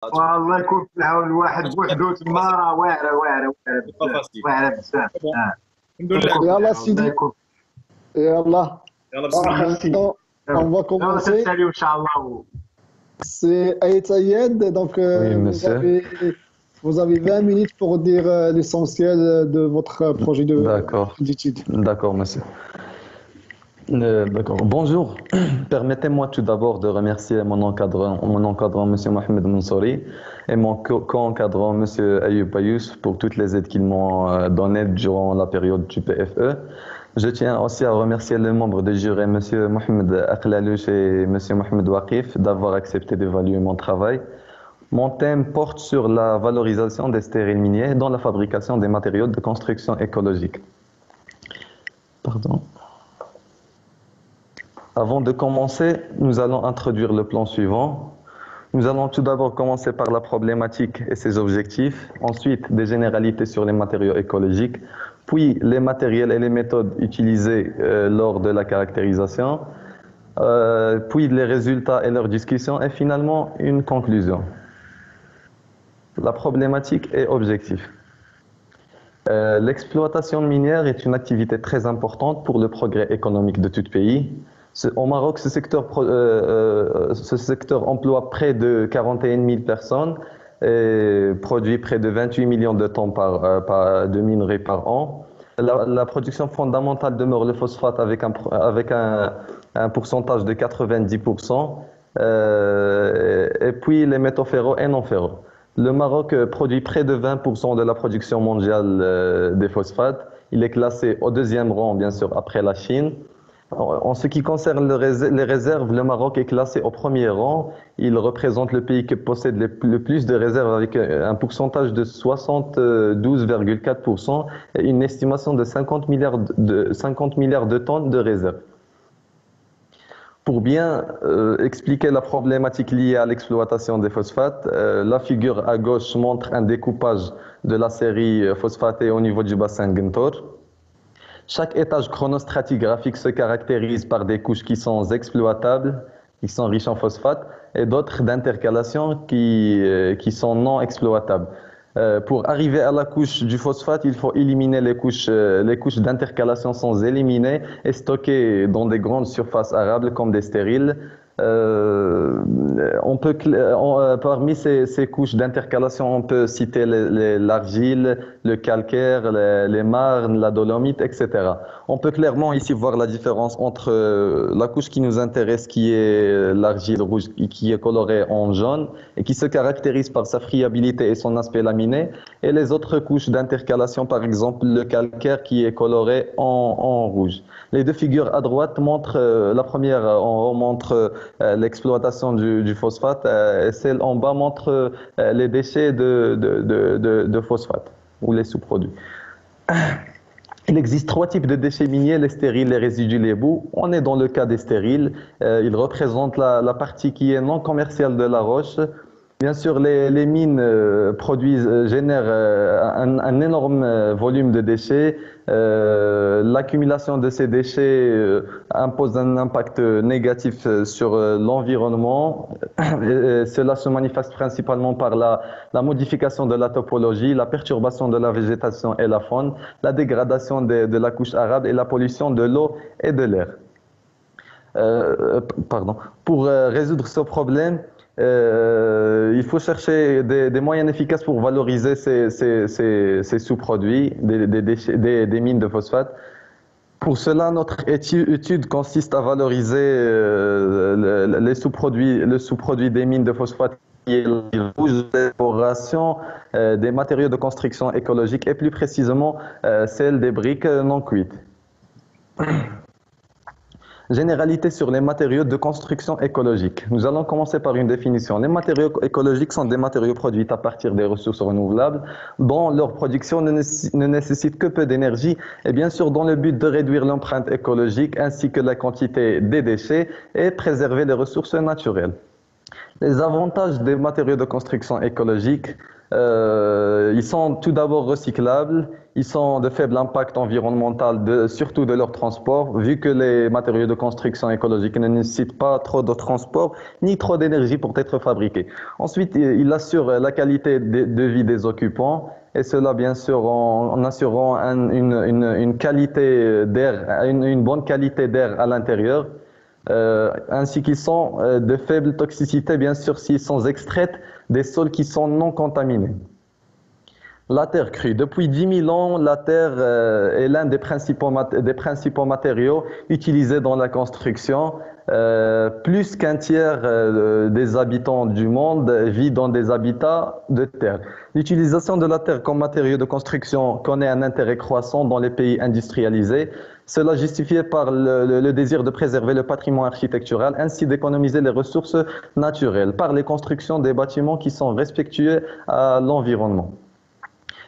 والله يكون في العون الواحد بوحدو تما راه واعره واعره واعره pas بزاف facile. واعره بزاف Bon, الله alhamdoulilah. يكون في Yallah العون الله Sidi, يكون Yallah. Yallah, في bismillah. ميرسي Donc, on va يلا commencer. تنساليو ان شاء الله C'est Aït Ayed. Donc, Oui, monsieur. vous avez 20 minutes pour dire l'essentiel de votre projet D'accord. d'étude. D'accord, monsieur. D'accord. Bonjour. Permettez-moi tout d'abord de remercier mon encadrant, monsieur Mohamed Mansouri, et mon co-encadrant, monsieur Ayoub Ayous, pour toutes les aides qu'ils m'ont données durant la période du PFE. Je tiens aussi à remercier les membres du jury, monsieur Mohamed Aklalouch et monsieur Mohamed Waqif, d'avoir accepté d'évaluer mon travail. Mon thème porte sur la valorisation des stériles miniers dans la fabrication des matériaux de construction écologique. Pardon. Avant de commencer, nous allons introduire le plan suivant. Nous allons tout d'abord commencer par la problématique et ses objectifs, ensuite des généralités sur les matériaux écologiques, puis les matériels et les méthodes utilisées lors de la caractérisation, puis les résultats et leurs discussions, et finalement une conclusion. La problématique et objectifs. L'exploitation minière est une activité très importante pour le progrès économique de tout pays. Au Maroc, ce secteur emploie près de 41 000 personnes et produit près de 28 millions de tonnes de minerais par an. La production fondamentale demeure le phosphate avec un pourcentage de 90%, et puis les métaux ferreux et non ferreux. Le Maroc produit près de 20% de la production mondiale des phosphates. Il est classé au deuxième rang, bien sûr, après la Chine. En ce qui concerne les réserves, le Maroc est classé au premier rang. Il représente le pays qui possède le plus de réserves avec un pourcentage de 72,4% et une estimation de 50 milliards de tonnes de réserves. Pour bien expliquer la problématique liée à l'exploitation des phosphates, la figure à gauche montre un découpage de la série phosphatée au niveau du bassin Gentor. Chaque étage chronostratigraphique se caractérise par des couches qui sont exploitables, qui sont riches en phosphate, et d'autres d'intercalation qui sont non exploitables. Pour arriver à la couche du phosphate, il faut éliminer les couches d'intercalation sont éliminées et stockées dans des grandes surfaces arables comme des stériles. Parmi ces couches d'intercalation, on peut citer l'argile, le calcaire, les marnes, la dolomite, etc. On peut clairement ici voir la différence entre la couche qui nous intéresse, qui est l'argile rouge, qui est colorée en jaune et qui se caractérise par sa friabilité et son aspect laminé, et les autres couches d'intercalation, par exemple le calcaire qui est coloré en rouge. Les deux figures à droite montrent, la première en haut montre l'exploitation du phosphate, et celle en bas montre les déchets de phosphate ou les sous-produits. Il existe trois types de déchets miniers, les stériles, les résidus, les boues. On est dans le cas des stériles. Ils représentent la partie qui est non commerciale de la roche. Bien sûr, les mines génèrent un énorme volume de déchets. L'accumulation de ces déchets impose un impact négatif sur l'environnement. Cela se manifeste principalement par la modification de la topologie, la perturbation de la végétation et la faune, la dégradation de la couche arable et la pollution de l'eau et de l'air. Pour résoudre ce problème, il faut chercher des moyens efficaces pour valoriser ces sous-produits des mines de phosphate. Pour cela, notre étude consiste à valoriser le sous-produit des mines de phosphate qui est l'élaboration des matériaux de construction écologique et plus précisément celle des briques non cuites. Généralité sur les matériaux de construction écologique. Nous allons commencer par une définition. Les matériaux écologiques sont des matériaux produits à partir des ressources renouvelables dont leur production ne nécessite que peu d'énergie et bien sûr dans le but de réduire l'empreinte écologique ainsi que la quantité des déchets et préserver les ressources naturelles. Les avantages des matériaux de construction écologique, ils sont tout d'abord recyclables, Ils sont de faible impact environnemental, surtout de leur transport, vu que les matériaux de construction écologique ne nécessitent pas trop de transport ni trop d'énergie pour être fabriqués. Ensuite, il assure la qualité de vie des occupants, et cela bien sûr en assurant une qualité d'air, une bonne qualité d'air à l'intérieur. Ainsi qu'ils sont de faible toxicité, bien sûr, s'ils sont extraits des sols qui sont non contaminés. La terre crue. Depuis 10 000 ans, la terre est l'un des principaux matériaux utilisés dans la construction. Plus qu'un tiers des habitants du monde vit dans des habitats de terre. L'utilisation de la terre comme matériau de construction connaît un intérêt croissant dans les pays industrialisés. Cela justifié par le désir de préserver le patrimoine architectural ainsi d'économiser les ressources naturelles par les constructions des bâtiments qui sont respectueux à l'environnement.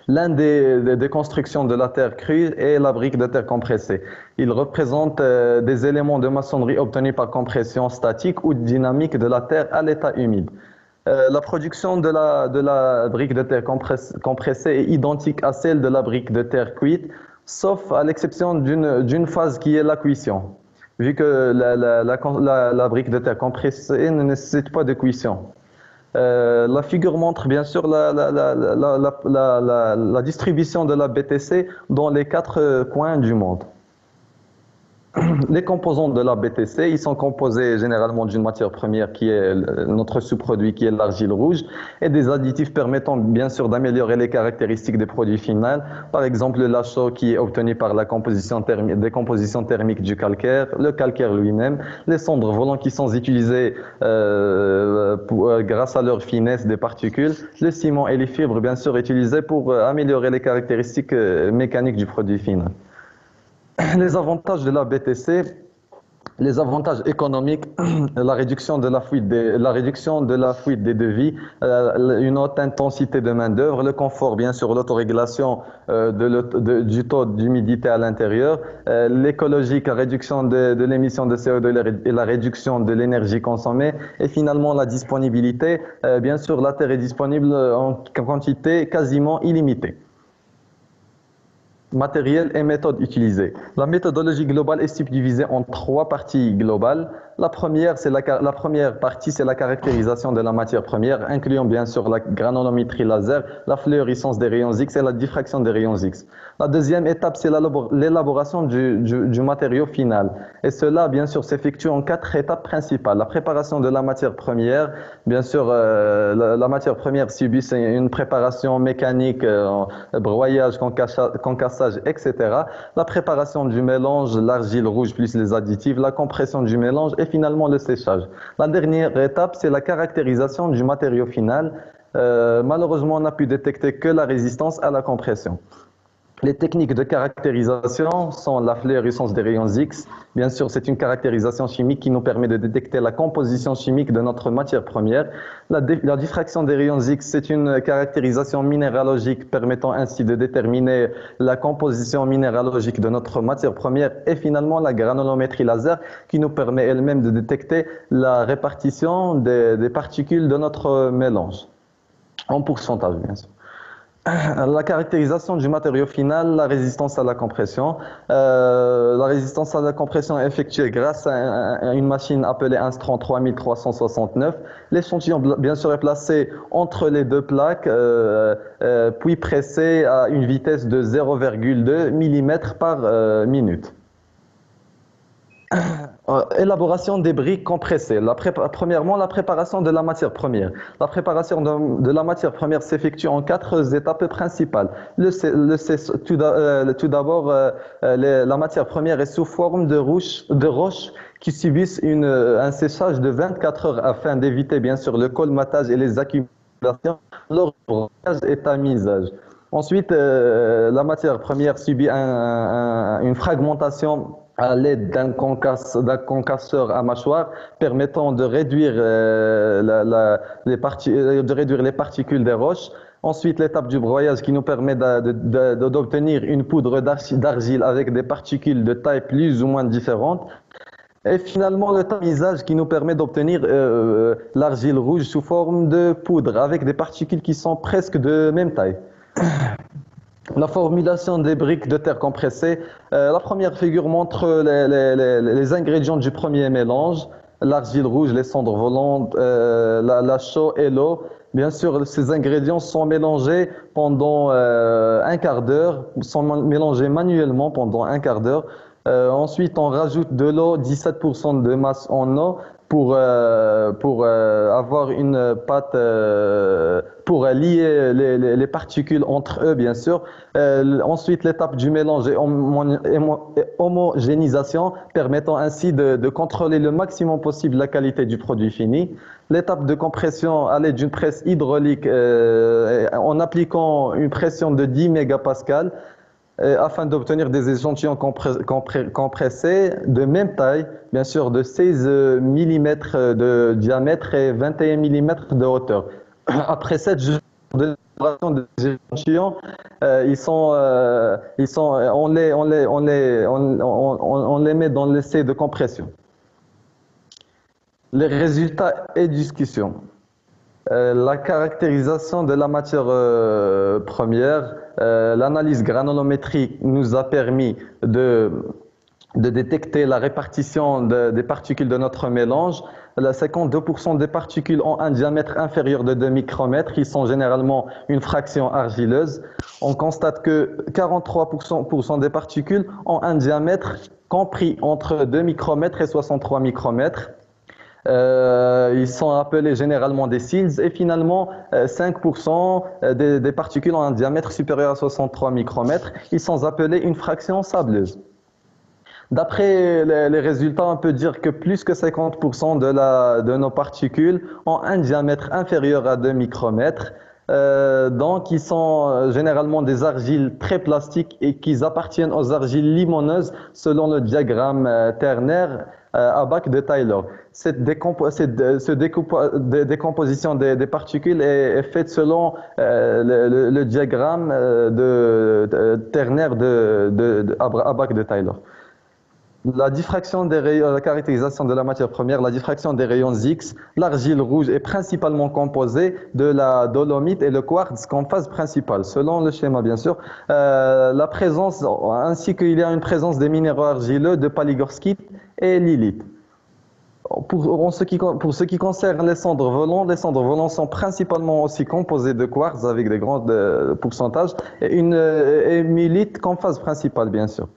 L'un des constructions de la terre crue est la brique de terre compressée. Il représente des éléments de maçonnerie obtenus par compression statique ou dynamique de la terre à l'état humide. La production de la brique de terre compressée est identique à celle de la brique de terre cuite, sauf à l'exception d'une phase qui est la cuisson, vu que la brique de terre compressée ne nécessite pas de cuisson. La figure montre bien sûr la distribution de la BTC dans les 4 coins du monde. Les composants de la BTC, ils sont composés généralement d'une matière première qui est notre sous-produit, qui est l'argile rouge, et des additifs permettant bien sûr d'améliorer les caractéristiques des produits finaux. Par exemple, le lachaux qui est obtenu par la décomposition thermique du calcaire, le calcaire lui-même, les cendres volantes qui sont utilisées grâce à leur finesse des particules, le ciment et les fibres bien sûr utilisés pour améliorer les caractéristiques mécaniques du produit final. Les avantages de la BTC, les avantages économiques, la réduction de la fuite des devis, une haute intensité de main-d'œuvre, le confort, bien sûr, l'autorégulation du taux d'humidité à l'intérieur, l'écologique, la réduction de l'émission de CO2 et la réduction de l'énergie consommée, et finalement la disponibilité. Bien sûr, la terre est disponible en quantité quasiment illimitée. Matériel et méthode utilisée. La méthodologie globale est subdivisée en 3 parties globales. La première partie, c'est la caractérisation de la matière première, incluant bien sûr la granulométrie laser, la fluorescence des rayons X et la diffraction des rayons X. La deuxième étape, c'est l'élaboration du matériau final. Et cela, bien sûr, s'effectue en 4 étapes principales. La préparation de la matière première, bien sûr, la matière première subit une préparation mécanique, broyage, concassage, etc. La préparation du mélange, l'argile rouge plus les additifs, la compression du mélange et finalement le séchage. La dernière étape, c'est la caractérisation du matériau final. Malheureusement, on n'a pu détecter que la résistance à la compression. Les techniques de caractérisation sont la fluorescence des rayons X. Bien sûr, c'est une caractérisation chimique qui nous permet de détecter la composition chimique de notre matière première. La diffraction des rayons X, c'est une caractérisation minéralogique permettant ainsi de déterminer la composition minéralogique de notre matière première. Et finalement, la granulométrie laser qui nous permet elle-même de détecter la répartition des particules de notre mélange, en pourcentage bien sûr. La caractérisation du matériau final, la résistance à la compression. La résistance à la compression est effectuée grâce à une machine appelée Instron 3369. L'échantillon, bien sûr, est placé entre les 2 plaques, puis pressé à une vitesse de 0,2 mm par minute. Élaboration des briques compressées. Premièrement, la préparation de la matière première. La préparation de la matière première s'effectue en 4 étapes principales. Tout d'abord, la matière première est sous forme de roches qui subissent un séchage de 24 heures afin d'éviter bien sûr le colmatage et les accumulations lors du broyage et tamisage. Ensuite, la matière première subit une fragmentation à l'aide d'un concasseur à mâchoire permettant de réduire, les particules des roches. Ensuite, l'étape du broyage qui nous permet d'obtenir une poudre d'argile avec des particules de taille plus ou moins différentes. Et finalement, le tamisage qui nous permet d'obtenir l'argile rouge sous forme de poudre avec des particules qui sont presque de même taille. La formulation des briques de terre compressées. La première figure montre les ingrédients du premier mélange. L'argile rouge, les cendres volantes, la chaux et l'eau. Bien sûr, ces ingrédients sont mélangés pendant un quart d'heure, sont mélangés manuellement pendant un quart d'heure. Ensuite, on rajoute de l'eau, 17% de masse en eau pour avoir une pâte, pour lier les particules entre eux, bien sûr. Ensuite, l'étape du mélange et homogénéisation, permettant ainsi de contrôler le maximum possible la qualité du produit fini. L'étape de compression à l'aide d'une presse hydraulique en appliquant une pression de 10 mégapascales afin d'obtenir des échantillons compressés de même taille, bien sûr de 16 mm de diamètre et 21 mm de hauteur. Après 7 jours de préparation des échantillons, on les met dans l'essai de compression. Les résultats et discussions. La caractérisation de la matière première, l'analyse granulométrique nous a permis de détecter la répartition des particules de notre mélange. 52% des particules ont un diamètre inférieur de 2 micromètres, qui sont généralement une fraction argileuse. On constate que 43% des particules ont un diamètre compris entre 2 micromètres et 63 micromètres. Ils sont appelés généralement des sills et finalement 5% des particules ont un diamètre supérieur à 63 micromètres. Ils sont appelés une fraction sableuse. D'après les résultats, on peut dire que plus que 50% de nos particules ont un diamètre inférieur à 2 micromètres. Donc, ils sont généralement des argiles très plastiques et qui appartiennent aux argiles limoneuses selon le diagramme ternaire à bac de Taylor. Cette décomposition des particules est faite selon le diagramme ternaire à bac de Taylor. La diffraction des rayons, la caractérisation de la matière première, la diffraction des rayons X, l'argile rouge est principalement composée de la dolomite et le quartz comme phase principale, selon le schéma bien sûr. La présence, ainsi qu'il y a une présence des minéraux argileux de paligorskite et lilite. Pour ce qui concerne les cendres volantes sont principalement aussi composées de quartz avec des grands pourcentages et mylite comme phase principale bien sûr.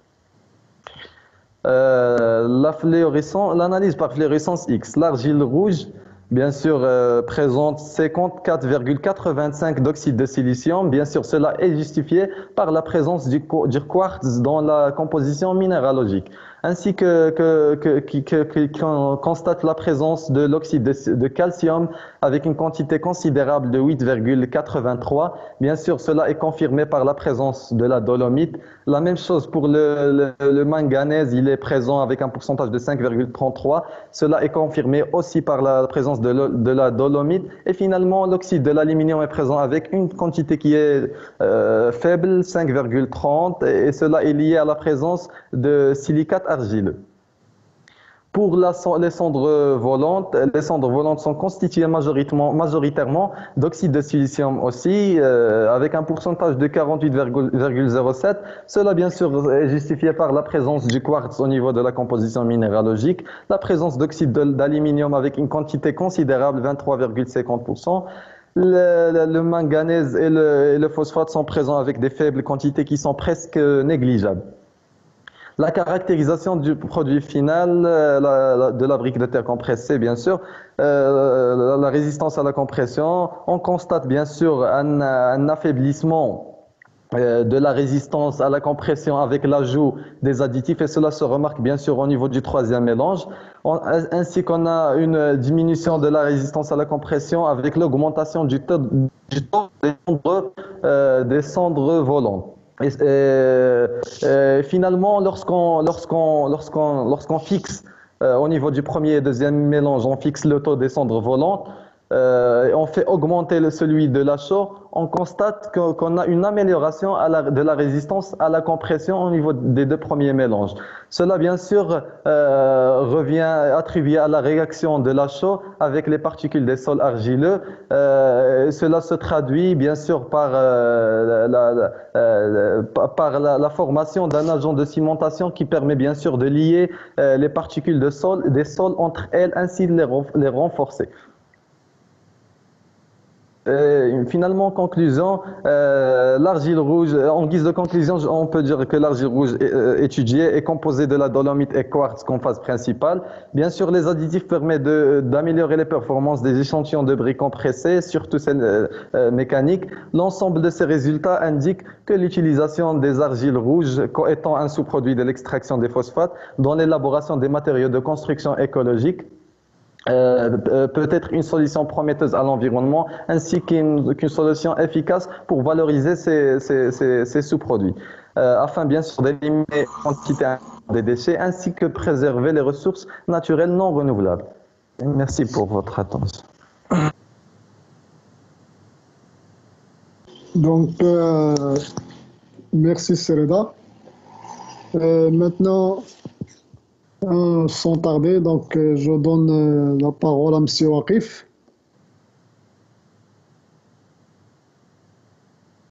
L'analyse par fluorescence X. L'argile rouge, bien sûr, présente 54,85 d'oxyde de silicium. Bien sûr, cela est justifié par la présence du quartz dans la composition minéralogique, ainsi qu'on constate la présence de l'oxyde de calcium avec une quantité considérable de 8,83. Bien sûr, cela est confirmé par la présence de la dolomite. La même chose pour le manganèse, il est présent avec un pourcentage de 5,33. Cela est confirmé aussi par la présence de la dolomite. Et finalement, l'oxyde de l'aluminium est présent avec une quantité qui est faible, 5,30. Et cela est lié à la présence de silicate argileux. Pour les cendres volantes sont constituées majoritairement d'oxyde de silicium aussi, avec un pourcentage de 48,07. Cela, bien sûr, est justifié par la présence du quartz au niveau de la composition minéralogique, la présence d'oxyde d'aluminium avec une quantité considérable, 23,50%. Le manganèse et le phosphate sont présents avec des faibles quantités qui sont presque négligeables. La caractérisation du produit final de la brique de terre compressée, bien sûr, la résistance à la compression, on constate bien sûr un affaiblissement de la résistance à la compression avec l'ajout des additifs et cela se remarque bien sûr au niveau du troisième mélange, ainsi qu'on a une diminution de la résistance à la compression avec l'augmentation du taux des cendres volantes. Finalement, lorsqu'on fixe au niveau du premier et deuxième mélange, on fixe le taux des cendres volantes, on fait augmenter celui de la chaux, on constate qu'on a une amélioration de la résistance à la compression au niveau des deux premiers mélanges. Cela, bien sûr, revient attribué à la réaction de la chaux avec les particules des sols argileux. Cela se traduit, bien sûr, par la formation d'un agent de cimentation qui permet, bien sûr, de lier les particules des sols entre elles, ainsi de les renforcer. Finalement, en conclusion, l'argile rouge, en guise de conclusion, on peut dire que l'argile rouge étudiée est composée de la dolomite et quartz comme phase principale. Bien sûr, les additifs permettent d'améliorer les performances des échantillons de briques compressées, surtout celles mécaniques. L'ensemble de ces résultats indique que l'utilisation des argiles rouges étant un sous-produit de l'extraction des phosphates dans l'élaboration des matériaux de construction écologique, peut être une solution prometteuse à l'environnement ainsi qu'une solution efficace pour valoriser ces sous-produits, afin bien sûr d'éliminer la quantité des déchets ainsi que préserver les ressources naturelles non renouvelables. Merci pour votre attention. Donc, merci Sereda. Maintenant, sans tarder, donc je donne la parole à M. Waqif.